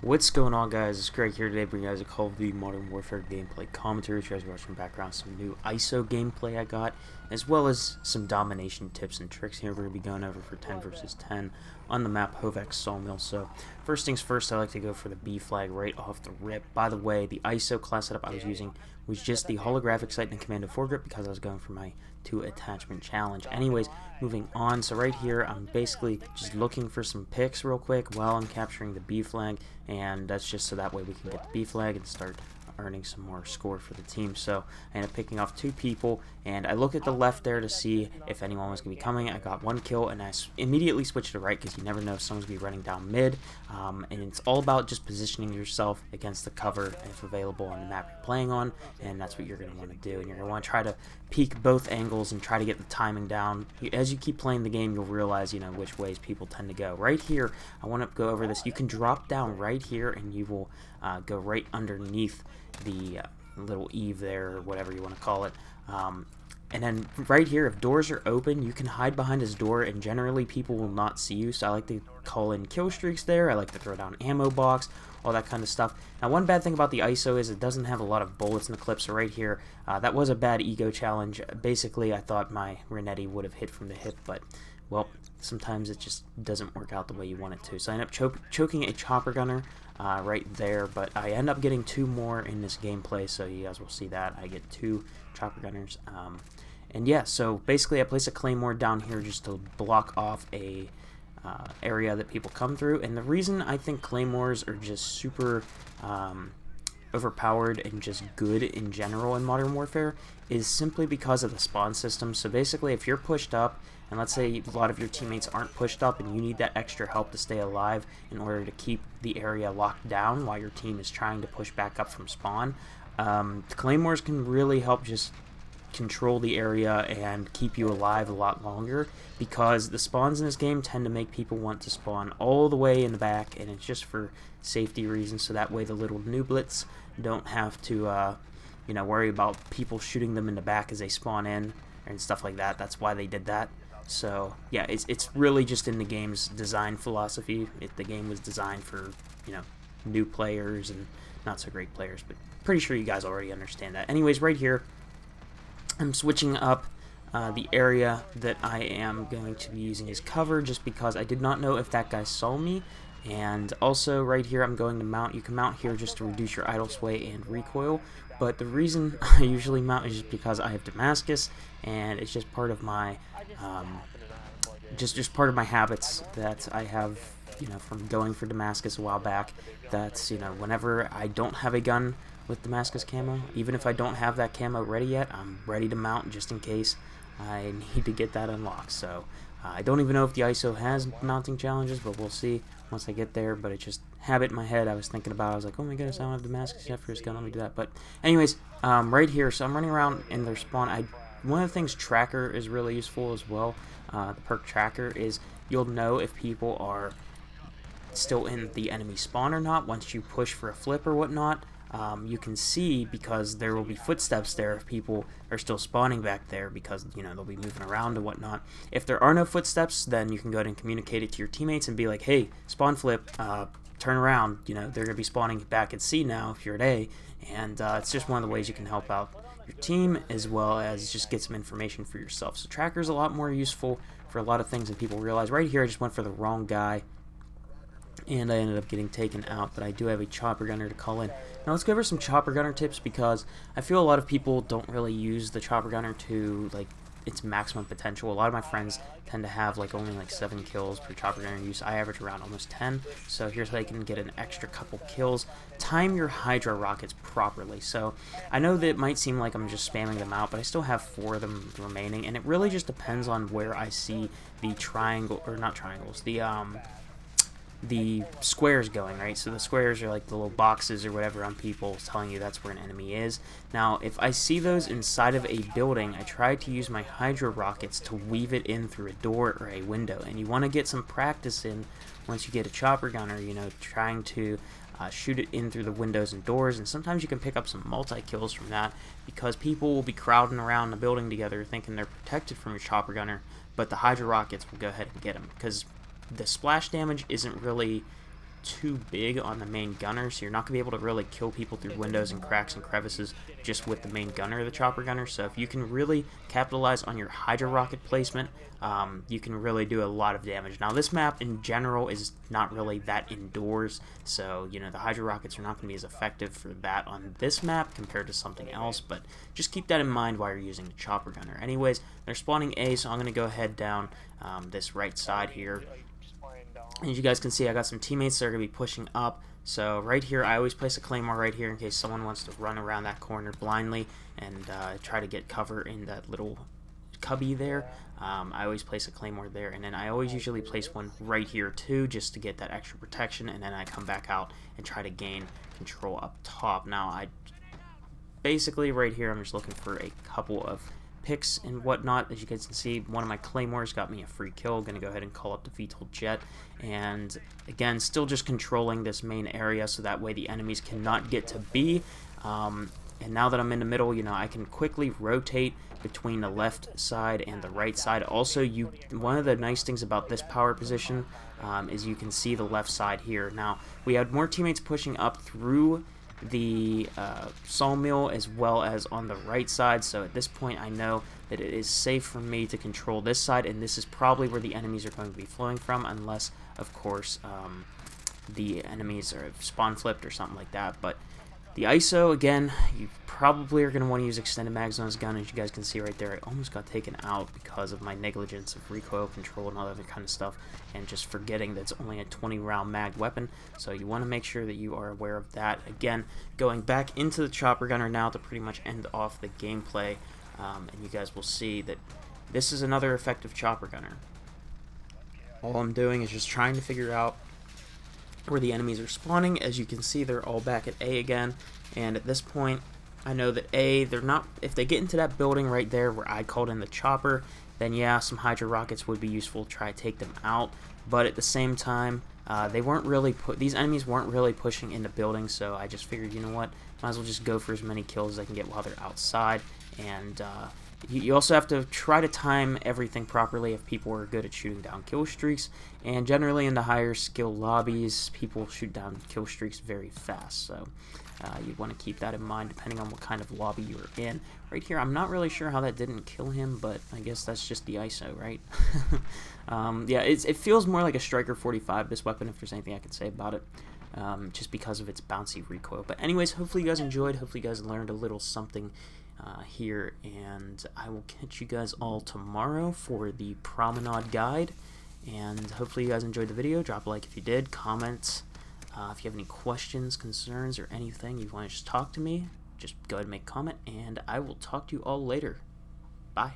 What's going on, guys? It's Greg here today, bringing you guys a Call of Duty Modern Warfare gameplay commentary. You guys are watching background some new ISO gameplay I got, as well as some domination tips and tricks here. We're going to be going over for 10 versus 10 on the map Hovec Sawmill. So first things first, I like to go for the B flag right off the rip. By the way, the ISO class setup I was using was just the holographic sight and commando foregrip because I was going for my 2 attachment challenge. Anyways, moving on. So right here, I'm basically just looking for some picks real quick while I'm capturing the B flag, and that's just so that way we can get the B flag and start earning some more score for the team. So I ended up picking off 2 people, and I looked at the left there to see if anyone was going to be coming. I got 1 kill, and I immediately switched to right because you never know if someone's going to be running down mid, and it's all about just positioning yourself against the cover if available on the map you're playing on, and that's what you're going to want to do. And you're going to want to try to peek both angles and try to get the timing down. As you keep playing the game, you'll realize, which ways people tend to go. Right here, I want to go over this. You can drop down right here, and you will go right underneath the little eave there, or whatever you want to call it. And then right here, if doors are open, you can hide behind this door, and generally people will not see you. So I like to call in kill streaks there. I like to throw down ammo box, all that kind of stuff. Now, one bad thing about the ISO is it doesn't have a lot of bullets in the clip. So right here, that was a bad ego challenge. Basically, I thought my Renetti would have hit from the hip, but, well, sometimes it just doesn't work out the way you want it to. So I end up choking a chopper gunner right there, but I end up getting 2 more in this gameplay, so you guys will see that. I get 2 chopper gunners. And yeah, so basically I place a Claymore down here just to block off a area that people come through. And the reason I think Claymores are just super overpowered and just good in general in Modern Warfare is simply because of the spawn system. So basically, if you're pushed up, and let's say a lot of your teammates aren't pushed up and you need that extra help to stay alive in order to keep the area locked down while your team is trying to push back up from spawn, the Claymores can really help just control the area and keep you alive a lot longer, because the spawns in this game tend to make people want to spawn all the way in the back, and it's just for safety reasons, so that way the little nooblets don't have to worry about people shooting them in the back as they spawn in and stuff like that. That's why they did that. So yeah, it's really just in the game's design philosophy. The game was designed for new players and not so great players, but pretty sure you guys already understand that. Anyways, right here I'm switching up the area that I am going to be using as cover, just because I did not know if that guy saw me. And also right here I'm going to mount. You can mount here just to reduce your idle sway and recoil, but the reason I usually mount is just because I have Damascus, and it's just part of my just part of my habits that I have from going for Damascus a while back. That's whenever I don't have a gun with Damascus camo, even if I don't have that camo ready yet, I'm ready to mount just in case I need to get that unlocked. So I don't even know if the ISO has mounting challenges, but we'll see once I get there. But it's just habit in my head. I was thinking about it. I was like, oh my goodness, I don't have Damascus yet for his gun. Let me do that. But anyways, right here, so I'm running around in their spawn. One of the things Tracker is really useful as well. The perk Tracker is you'll know if people are still in the enemy spawn or not once you push for a flip or whatnot. You can see, because there will be footsteps there if people are still spawning back there, because they'll be moving around and whatnot. If there are no footsteps, then you can go ahead and communicate it to your teammates and be like, hey, spawn flip, turn around, they're going to be spawning back at C now if you're at A. And it's just one of the ways you can help out your team, as well as just get some information for yourself. So Tracker's a lot more useful for a lot of things than people realize. Right here I just went for the wrong guy, and I ended up getting taken out, but I do have a chopper gunner to call in. Now let's go over some chopper gunner tips, because I feel a lot of people don't really use the chopper gunner to its maximum potential. A lot of my friends tend to have only 7 kills per chopper gunner use. I average around almost 10, so here's how you can get an extra couple kills. Time your Hydra rockets properly. So I know that it might seem like I'm just spamming them out, but I still have 4 of them remaining, and it really just depends on where I see the triangle, or not triangles, the squares going, right? So the squares are like the little boxes or whatever on people, telling you that's where an enemy is. Now, if I see those inside of a building, I try to use my Hydra rockets to weave it in through a door or a window. And you want to get some practice in once you get a chopper gunner, trying to shoot it in through the windows and doors. And sometimes you can pick up some multi-kills from that, because people will be crowding around the building together thinking they're protected from your chopper gunner, but the Hydra rockets will go ahead and get them, because the splash damage isn't really too big on the main gunner, so you're not going to be able to really kill people through windows and cracks and crevices just with the main gunner, the chopper gunner. So if you can really capitalize on your Hydra rocket placement, you can really do a lot of damage. Now this map in general is not really that indoors, so you know the Hydra rockets are not going to be as effective for that on this map compared to something else, but just keep that in mind while you're using the chopper gunner. Anyways, they're spawning A, so I'm going to go ahead down this right side here. And as you guys can see, I got some teammates that are going to be pushing up. So right here, I always place a Claymore right here in case someone wants to run around that corner blindly and try to get cover in that little cubby there. I always place a Claymore there, and then I always usually place one right here too, just to get that extra protection, and then I come back out and try to gain control up top. Now, I basically right here, I'm just looking for a couple of picks and whatnot. As you guys can see, one of my Claymores got me a free kill. Gonna go ahead and call up the VTOL jet, and again, still just controlling this main area so that way the enemies cannot get to B. And now that I'm in the middle, you know, I can quickly rotate between the left side and the right side. Also, one of the nice things about this power position is you can see the left side here. Now, we had more teammates pushing up through the sawmill as well as on the right side, so at this point I know that it is safe for me to control this side, and this is probably where the enemies are going to be flowing from, unless of course the enemies are spawn flipped or something like that. But the ISO, again, you probably are going to want to use extended mags on this gun. As you guys can see right there, I almost got taken out because of my negligence of recoil control and all that other kind of stuff, and just forgetting that it's only a 20-round mag weapon. So you want to make sure that you are aware of that. Again, going back into the chopper gunner now to pretty much end off the gameplay, and you guys will see that this is another effective chopper gunner. All I'm doing is just trying to figure out where the enemies are spawning. As you can see, they're all back at A again, and at this point I know that A, they're not, if they get into that building right there where I called in the chopper, then yeah, some Hydra rockets would be useful to try to take them out. But at the same time, these enemies weren't really pushing into buildings, so I just figured, you know what, might as well just go for as many kills as I can get while they're outside. And you also have to try to time everything properly if people are good at shooting down kill streaks, and generally in the higher skill lobbies, people shoot down kill streaks very fast, so you want to keep that in mind depending on what kind of lobby you're in. Right here, I'm not really sure how that didn't kill him, but I guess that's just the ISO, right? Yeah, it feels more like a Striker 45, this weapon, if there's anything I could say about it, just because of its bouncy recoil. But anyways, hopefully you guys enjoyed, hopefully you guys learned a little something here, and I will catch you guys all tomorrow for the promenade guide. And hopefully you guys enjoyed the video. Drop a like if you did, comment if you have any questions, concerns, or anything you want to just talk to me, just go ahead and make a comment, and I will talk to you all later. Bye.